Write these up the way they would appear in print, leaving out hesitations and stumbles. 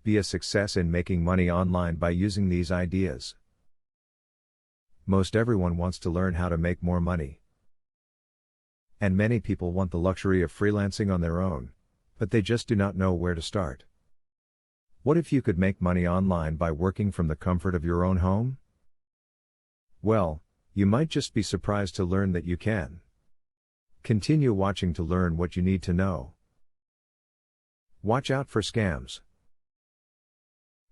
be a success in making money online by using these ideas. Most everyone wants to learn how to make more money. And many people want the luxury of freelancing on their own, but they just do not know where to start. What if you could make money online by working from the comfort of your own home? Well, you might just be surprised to learn that you can. Continue watching to learn what you need to know. Watch out for scams.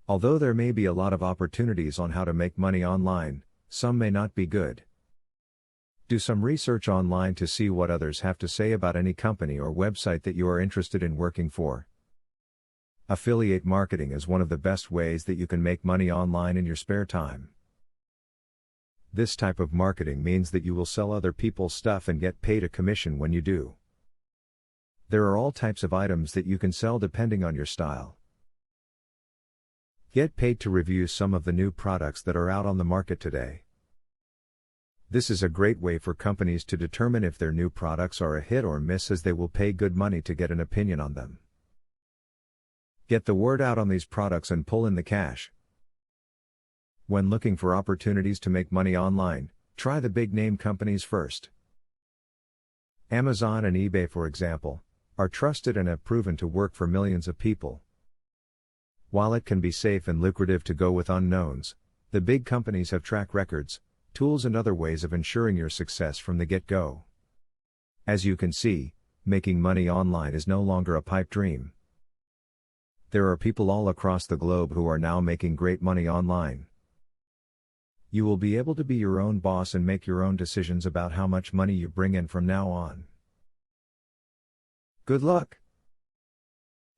Although there may be a lot of opportunities on how to make money online, some may not be good. Do some research online to see what others have to say about any company or website that you are interested in working for. Affiliate marketing is one of the best ways that you can make money online in your spare time. This type of marketing means that you will sell other people's stuff and get paid a commission when you do. There are all types of items that you can sell depending on your style. Get paid to review some of the new products that are out on the market today. This is a great way for companies to determine if their new products are a hit or miss, as they will pay good money to get an opinion on them. Get the word out on these products and pull in the cash. When looking for opportunities to make money online, try the big name companies first. Amazon and eBay, for example, are trusted and have proven to work for millions of people. While it can be safe and lucrative to go with unknowns, the big companies have track records, tools and other ways of ensuring your success from the get-go. As you can see, making money online is no longer a pipe dream. There are people all across the globe who are now making great money online. You will be able to be your own boss and make your own decisions about how much money you bring in from now on. Good luck!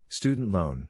Student loan.